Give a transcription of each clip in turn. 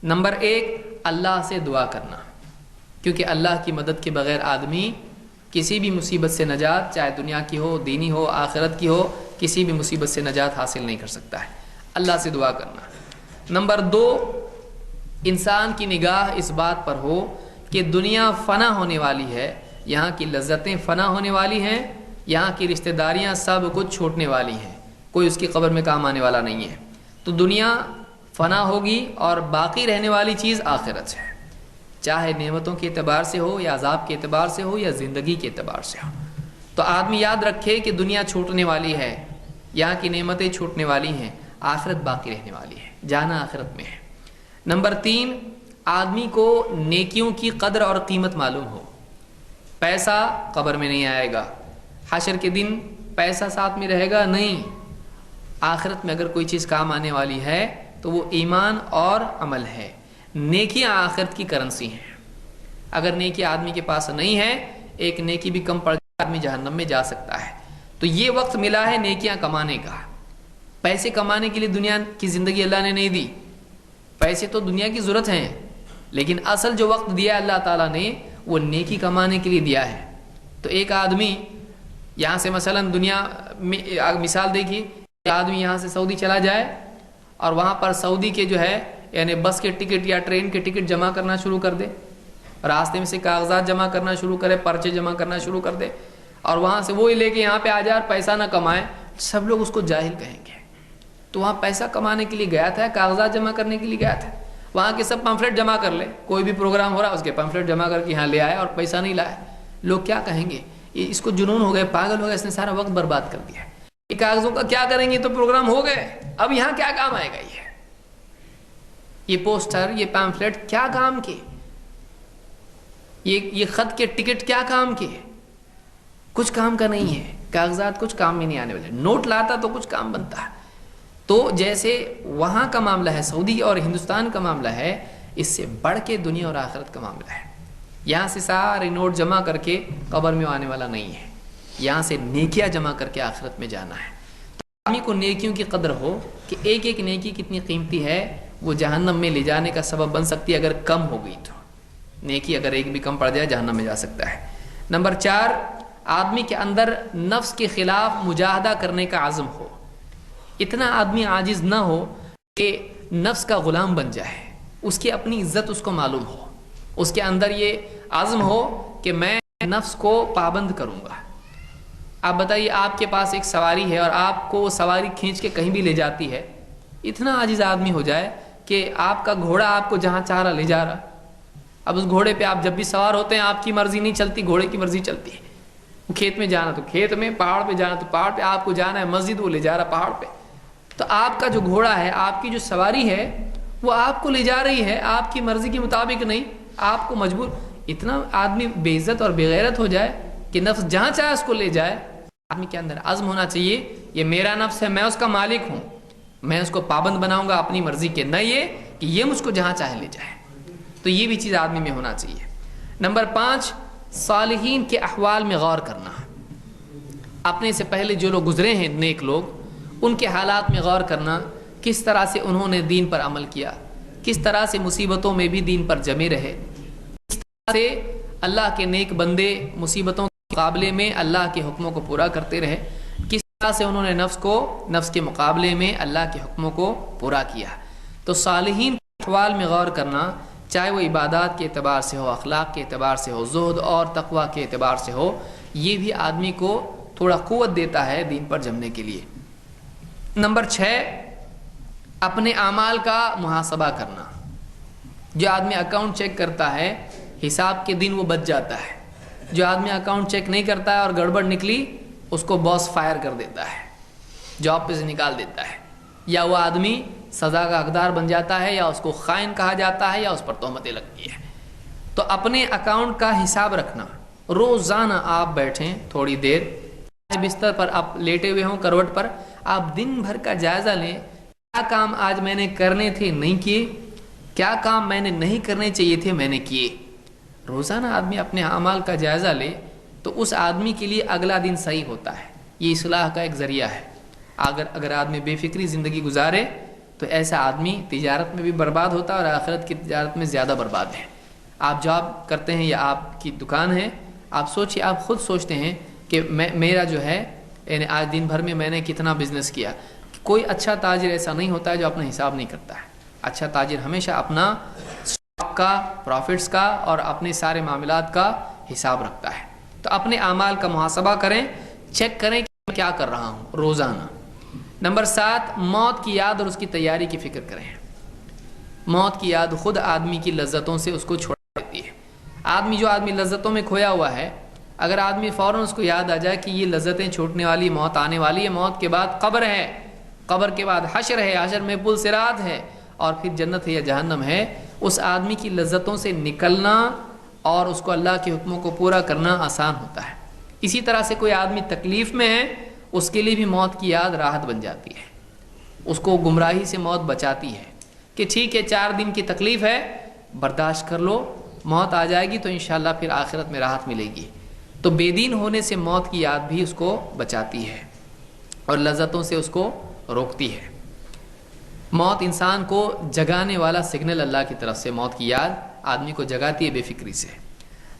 Number 1 اللہ سے دعا کرنا، کیونکہ اللہ کی مدد کے بغیر آدمی کسی بھی مصیبت سے نجات، چاہے دنیا کی ہو، دینی ہو، آخرت کی ہو، کسی بھی مصیبت سے نجات حاصل نہیں کر سکتا ہے۔ اللہ سے دعا کرنا۔ نمبر 2 انسان کی نگاہ اس بات پر ہو کہ دنیا فنا ہونے والی ہے، یہاں کی لذتیں فنا ہونے والی ہیں، یہاں کی رشتہ داریاں سب کچھ چھوٹنے والی ہیں، کوئی اس کی قبر میں کام آنے والا نہیں ہے۔ تو دنیا فنا ہوگی اور باقی رہنے والی چیز آخرت ہے، چاہے نعمتوں کے اعتبار سے ہو یا عذاب کے اعتبار سے ہو یا زندگی کے اعتبار سے ہو۔ تو آدمی یاد رکھے کہ دنیا چھوٹنے والی ہے، یہاں کی نعمتیں چھوٹنے والی ہیں، آخرت باقی رہنے والی ہے، جانا آخرت میں ہے۔ نمبر 3 آدمی کو نیکیوں کی قدر اور قیمت معلوم ہو۔ پیسہ قبر میں نہیں آئے گا، حشر کے دن پیسہ ساتھ میں رہے گا نہیں۔ آخرت میں اگر کوئی چیز کام آنے والی ہے تو وہ ایمان اور عمل ہے۔ نیکیاں آخرت کی کرنسی ہیں۔ اگر نیکی آدمی کے پاس نہیں ہے، ایک نیکی بھی کم پڑ جائے آدمی جہنم میں جا سکتا ہے۔ تو یہ وقت ملا ہے نیکیاں کمانے کا۔ پیسے کمانے کے لیے دنیا کی زندگی اللہ نے نہیں دی، پیسے تو دنیا کی ضرورت ہیں، لیکن اصل جو وقت دیا اللہ تعالیٰ نے وہ نیکی کمانے کے لیے دیا ہے۔ تو ایک آدمی یہاں سے مثلا دنیا میں مثال دیکھیے، آدمی یہاں سے سعودی چلا جائے اور وہاں پر سعودی کے جو ہے یعنی بس کے ٹکٹ یا ٹرین کے ٹکٹ جمع کرنا شروع کر دے، راستے میں سے کاغذات جمع کرنا شروع کرے، پرچے جمع کرنا شروع کر دے، اور وہاں سے وہی لے کے یہاں پہ آ جائے اور پیسہ نہ کمائے، سب لوگ اس کو جاہل کہیں گے۔ تو وہاں پیسہ کمانے کے لیے گیا تھا، کاغذات جمع کرنے کے لیے گیا تھا، وہاں کے سب پمفلٹ جمع کر لے، کوئی بھی پروگرام ہو رہا ہے اس کے پمفلٹ جمع کر کے یہاں لے آئے اور پیسہ نہیں لائے، لوگ کیا کہیں گے؟ اس کو جنون ہو گئے، پاگل ہو گئے، اس نے سارا وقت برباد کر دیا۔ یہ کاغذوں کا کیا کریں گے؟ تو پروگرام ہو گئے، اب یہاں کیا کام آئے گا؟ یہ پوسٹر، یہ پمفلٹ کیا کام کے؟ یہ خط کے ٹکٹ کیا کام کے؟ کچھ کام کا نہیں ہے، کاغذات کچھ کام میں نہیں آنے والے، نوٹ لاتا تو کچھ کام بنتا ہے۔ تو جیسے وہاں کا معاملہ ہے، سعودی اور ہندوستان کا معاملہ ہے، اس سے بڑھ کے دنیا اور آخرت کا معاملہ ہے۔ یہاں سے سارے نوٹ جمع کر کے قبر میں آنے والا نہیں ہے، یہاں سے نیکیاں جمع کر کے آخرت میں جانا ہے۔ آدمی کو نیکیوں کی قدر ہو کہ ایک ایک نیکی کتنی قیمتی ہے، وہ جہنم میں لے جانے کا سبب بن سکتی ہے۔ اگر کم ہو گئی تو نیکی اگر ایک بھی کم پڑ جائے جہنم میں جا سکتا ہے۔ نمبر 4 آدمی کے اندر نفس کے خلاف مجاہدہ کرنے کا عزم ہو۔ اتنا آدمی عاجز نہ ہو کہ نفس کا غلام بن جائے، اس کی اپنی عزت اس کو معلوم ہو، اس کے اندر یہ عزم ہو کہ میں نفس کو پابند کروں گا۔ آپ بتائیے، آپ کے پاس ایک سواری ہے اور آپ کو وہ سواری کھینچ کے کہیں بھی لے جاتی ہے، اتنا عاجز آدمی ہو جائے کہ آپ کا گھوڑا آپ کو جہاں چاہ رہا لے جا رہا، اب اس گھوڑے پہ آپ جب بھی سوار ہوتے ہیں آپ کی مرضی نہیں چلتی، گھوڑے کی مرضی چلتی ہے۔ وہ کھیت میں جانا تو کھیت میں، پہاڑ پہ جانا تو پہاڑ پہ، آپ کو جانا ہے مسجد، وہ لے جا رہا پہاڑ پہ۔ تو آپ کا جو گھوڑا ہے، آپ کی جو سواری ہے، وہ آپ کو لے جا رہی ہے، آپ کی مرضی کے مطابق نہیں، آپ کو مجبور۔ اتنا آدمی بے عزت اور بے غیرت ہو جائے کہ نفس جہاں چاہے اس کو لے جائے۔ آدمی کے اندر عزم ہونا چاہیے، یہ میرا نفس ہے، میں اس کا مالک ہوں، میں اس کو پابند بناؤں گا اپنی مرضی کے، نہ یہ کہ یہ مجھ کو جہاں چاہے لے جائے۔ تو یہ بھی چیز آدمی میں ہونا چاہیے۔ نمبر 5 صالحین کے احوال میں غور کرنا۔ اپنے سے پہلے جو لوگ گزرے ہیں نیک لوگ، ان کے حالات میں غور کرنا، کس طرح سے انہوں نے دین پر عمل کیا، کس طرح سے مصیبتوں میں بھی دین پر جمے رہے، کس طرح سے اللہ کے نیک بندے مصیبتوں کے مقابلے میں اللہ کے حکموں کو پورا کرتے رہے، کس طرح سے انہوں نے نفس کے مقابلے میں اللہ کے حکموں کو پورا کیا۔ تو صالحین کے احوال میں غور کرنا، چاہے وہ عبادات کے اعتبار سے ہو، اخلاق کے اعتبار سے ہو، زہد اور تقوی کے اعتبار سے ہو، یہ بھی آدمی کو تھوڑا قوت دیتا ہے دین پر جمنے کے لیے۔ نمبر 6 اپنے اعمال کا محاسبہ کرنا۔ جو آدمی اکاؤنٹ چیک کرتا ہے، حساب کے دن وہ بچ جاتا ہے۔ جو آدمی اکاؤنٹ چیک نہیں کرتا ہے اور گڑبڑ نکلی، اس کو باس فائر کر دیتا ہے، جاب پہ سے نکال دیتا ہے، یا وہ آدمی سزا کا حقدار بن جاتا ہے، یا اس کو خائن کہا جاتا ہے، یا اس پر تہمتیں لگتی ہیں۔ تو اپنے اکاؤنٹ کا حساب رکھنا، روزانہ آپ بیٹھیں تھوڑی دیر، بستر پر آپ لیٹے ہوئے ہوں کروٹ پر، آپ دن بھر کا جائزہ لیں، کیا کام آج میں نے کرنے تھے نہیں کیے، کیا کام میں نے نہیں کرنے چاہیے تھے میں نے کیے۔ روزانہ آدمی اپنے اعمال کا جائزہ لے تو اس آدمی کے لیے اگلا دن صحیح ہوتا ہے۔ یہ اصلاح کا ایک ذریعہ ہے۔ اگر آدمی بے فکری زندگی گزارے تو ایسا آدمی تجارت میں بھی برباد ہوتا ہے اور آخرت کی تجارت میں زیادہ برباد ہے۔ آپ جاب کرتے ہیں یا آپ کی دکان ہے، آپ سوچیے، آپ خود سوچتے ہیں کہ میرا جو ہے یعنی آج دن بھر میں میں نے کتنا بزنس کیا۔ کوئی اچھا تاجر ایسا نہیں ہوتا ہے جو اپنا حساب نہیں کرتا ہے۔ اچھا تاجر ہمیشہ اپنا اسٹاک کا، پروفٹس کا اور اپنے سارے معاملات کا حساب رکھتا ہے۔ تو اپنے اعمال کا محاسبہ کریں، چیک کریں کہ میں کیا کر رہا ہوں روزانہ۔ نمبر 7، موت کی یاد اور اس کی تیاری کی فکر کریں۔ موت کی یاد خود آدمی کی لذتوں سے اس کو چھوڑا دیتی ہے۔ جو آدمی لذتوں میں کھویا ہوا ہے، اگر آدمی فوراً اس کو یاد آ جائے کہ یہ لذتیں چھوٹنے والی، موت آنے والی ہے، موت کے بعد قبر ہے، قبر کے بعد حشر ہے، حشر میں پل صراط ہے، اور پھر جنت ہے یا جہنم ہے، اس آدمی کی لذتوں سے نکلنا اور اس کو اللہ کے حکموں کو پورا کرنا آسان ہوتا ہے۔ اسی طرح سے کوئی آدمی تکلیف میں ہے، اس کے لیے بھی موت کی یاد راحت بن جاتی ہے، اس کو گمراہی سے موت بچاتی ہے کہ ٹھیک ہے 4 دن کی تکلیف ہے، برداشت کر لو، موت آ جائے گی تو انشاءاللہ پھر آخرت میں راحت ملے گی۔ تو بے دین ہونے سے موت کی یاد بھی اس کو بچاتی ہے اور لذتوں سے اس کو روکتی ہے۔ موت انسان کو جگانے والا سگنل اللہ کی طرف سے، موت کی یاد آدمی کو جگاتی ہے بے فکری سے۔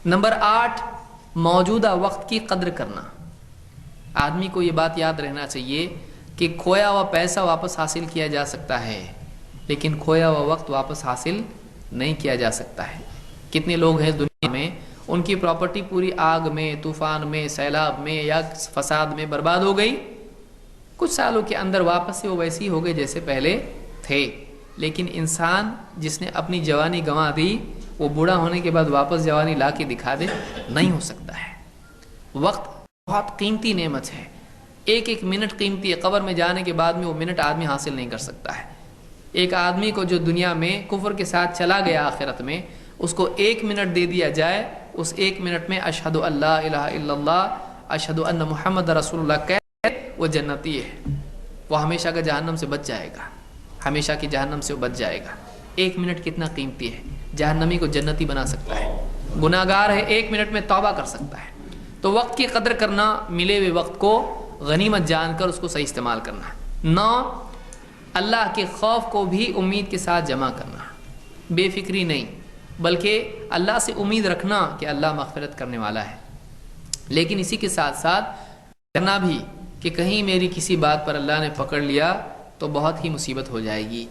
نمبر 8، موجودہ وقت کی قدر کرنا۔ آدمی کو یہ بات یاد رہنا چاہیے کہ کھویا ہوا پیسہ واپس حاصل کیا جا سکتا ہے، لیکن کھویا ہوا وقت واپس حاصل نہیں کیا جا سکتا ہے۔ کتنے لوگ ہیں دنیا میں ان کی پراپرٹی پوری آگ میں، طوفان میں، سیلاب میں یا فساد میں برباد ہو گئی، کچھ سالوں کے اندر واپس سے وہ ویسی ہو گئے جیسے پہلے تھے۔ لیکن انسان جس نے اپنی جوانی گنوا دی، وہ بوڑھا ہونے کے بعد واپس جوانی لا کے دکھا دے، نہیں ہو سکتا ہے۔ وقت بہت قیمتی نعمت ہے، ایک ایک منٹ قیمتی ہے۔ قبر میں جانے کے بعد میں وہ منٹ آدمی حاصل نہیں کر سکتا ہے۔ ایک آدمی کو جو دنیا میں کفر کے ساتھ چلا گیا، آخرت میں اس کو 1 منٹ دے دیا جائے، اس 1 منٹ میں اشہد اللہ الہ الا اللہ، اشہد ان محمد رسول اللہ کہے، وہ جنتی ہے، وہ ہمیشہ کا جہنم سے بچ جائے گا، ہمیشہ کی جہنم سے وہ بچ جائے گا۔ 1 منٹ کتنا قیمتی ہے، جہنمی کو جنتی بنا سکتا ہے، گناہ گار ہے 1 منٹ میں توبہ کر سکتا ہے۔ تو وقت کی قدر کرنا، ملے ہوئے وقت کو غنیمت جان کر اس کو صحیح استعمال کرنا۔ 9، اللہ کے خوف کو بھی امید کے ساتھ جمع کرنا، بے فکری نہیں بلکہ اللہ سے امید رکھنا کہ اللہ مغفرت کرنے والا ہے، لیکن اسی کے ساتھ ساتھ ڈرنا بھی کہ کہیں میری کسی بات پر اللہ نے پکڑ لیا تو بہت ہی مصیبت ہو جائے گی۔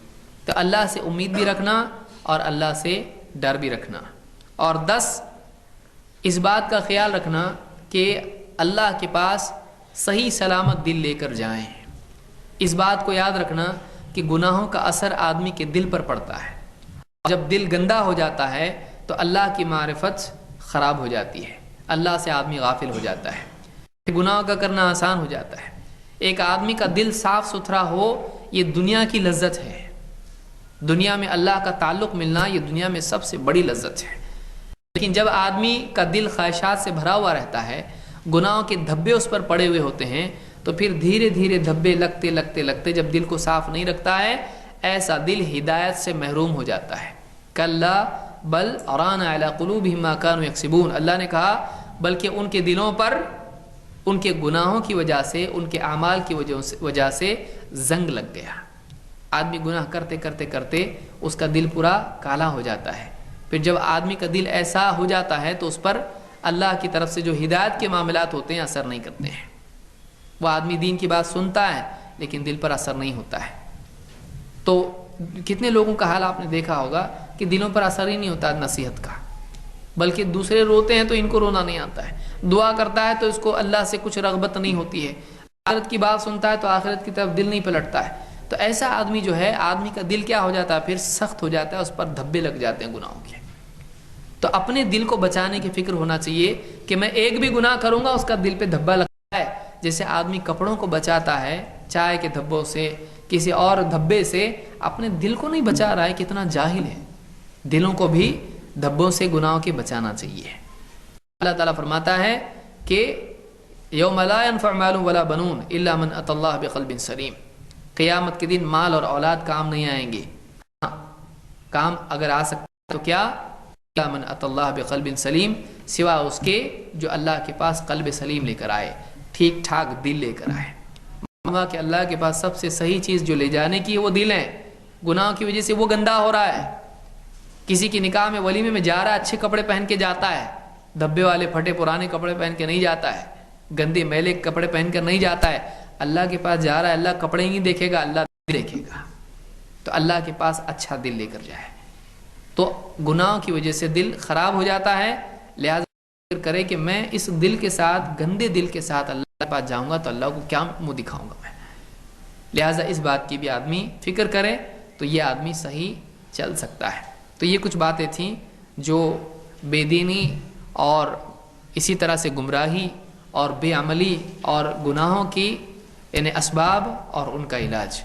تو اللہ سے امید بھی رکھنا اور اللہ سے ڈر بھی رکھنا۔ اور 10، اس بات کا خیال رکھنا کہ اللہ کے پاس صحیح سلامت دل لے کر جائیں۔ اس بات کو یاد رکھنا کہ گناہوں کا اثر آدمی کے دل پر پڑتا ہے، جب دل گندا ہو جاتا ہے تو اللہ کی معرفت خراب ہو جاتی ہے، اللہ سے آدمی غافل ہو جاتا ہے، گناہ کا کرنا آسان ہو جاتا ہے۔ ایک آدمی کا دل صاف ستھرا ہو، یہ دنیا کی لذت ہے، دنیا میں اللہ کا تعلق ملنا یہ دنیا میں سب سے بڑی لذت ہے۔ لیکن جب آدمی کا دل خواہشات سے بھرا ہوا رہتا ہے، گناہوں کے دھبے اس پر پڑے ہوئے ہوتے ہیں، تو پھر دھیرے دھیرے دھبے لگتے لگتے لگتے جب دل کو صاف نہیں رکھتا ہے، ایسا دل ہدایت سے محروم ہو جاتا ہے۔ کلا بل ران علی قلوبہم ما کانوا یکسبون، اللہ نے کہا بلکہ ان کے دلوں پر ان کے گناہوں کی وجہ سے، ان کے اعمال کی وجہ سے زنگ لگ گیا۔ آدمی گناہ کرتے کرتے کرتے اس کا دل پورا کالا ہو جاتا ہے۔ پھر جب آدمی کا دل ایسا ہو جاتا ہے تو اس پر اللہ کی طرف سے جو ہدایت کے معاملات ہوتے ہیں اثر نہیں کرتے ہیں۔ وہ آدمی دین کی بات سنتا ہے لیکن دل پر اثر نہیں ہوتا ہے۔ تو کتنے لوگوں کا حال آپ نے دیکھا ہوگا کہ دلوں پر اثر ہی نہیں ہوتا نصیحت کا، بلکہ دوسرے روتے ہیں تو ان کو رونا نہیں آتا ہے، دعا کرتا ہے تو اس کو اللہ سے کچھ رغبت نہیں ہوتی ہے، آخرت کی بات سنتا ہے تو آخرت کی طرف دل نہیں پلٹتا ہے۔ تو ایسا آدمی جو ہے، آدمی کا دل کیا ہو جاتا ہے، پھر سخت ہو جاتا ہے، اس پر دھبے لگ جاتے ہیں گناہوں کے۔ تو اپنے دل کو بچانے کی فکر ہونا چاہیے کہ میں ایک بھی گناہ کروں گا اس کا دل پہ دھبا لگتا ہے، جیسے آدمی کپڑوں کو بچاتا ہے چائے کے دھبوں سے، کسی اور دھبے سے، اپنے دل کو نہیں بچا رہا ہے، کتنا جاہل ہے۔ دلوں کو بھی دھبوں سے، گناہوں کے بچانا چاہیے۔ اللہ تعالیٰ فرماتا ہے کہ یوم لا ينفع مال ولا بنون الا من اتى اللہ بقلب سلیم، قیامت کے دن مال اور اولاد کام نہیں آئیں گے، کام اگر آ سکتا تو کیا، الا من اتى اللہ بقلب سلیم، سوا اس کے جو اللہ کے پاس قلب سلیم لے کر آئے، ٹھیک ٹھاک دل لے کر آئے۔ کہ اللہ کے پاس سب سے صحیح چیز جو لے جانے کی ہے وہ دل ہے، گناہوں کی وجہ سے وہ گندا ہو رہا ہے. کسی کی نکاح میں ولیمے میں جا رہا ہے, اچھے کپڑے پہن کے جاتا ہے, دھبے والے پھٹے پرانے کپڑے پہن کے نہیں جاتا ہے, گندے میلے کپڑے پہن کر نہیں جاتا ہے. اللہ کے پاس جا رہا ہے, اللہ کپڑے ہی نہیں دیکھے گا, اللہ دل دیکھے گا. تو اللہ کے پاس اچھا دل لے کر جائے. تو گناہوں کی وجہ سے دل خراب ہو جاتا ہے, لہٰذا فکر کرے کہ میں اس دل کے ساتھ, گندے دل کے ساتھ اللہ کے پاس جاؤں گا تو اللہ کو کیا منہ دکھاؤں گا میں. لہٰذا اس بات کی بھی آدمی فکر کرے تو یہ آدمی صحیح چل سکتا ہے. تو یہ کچھ باتیں تھیں جو بے دینی اور اسی طرح سے گمراہی اور بے عملی اور گناہوں کی یعنی اسباب اور ان کا علاج.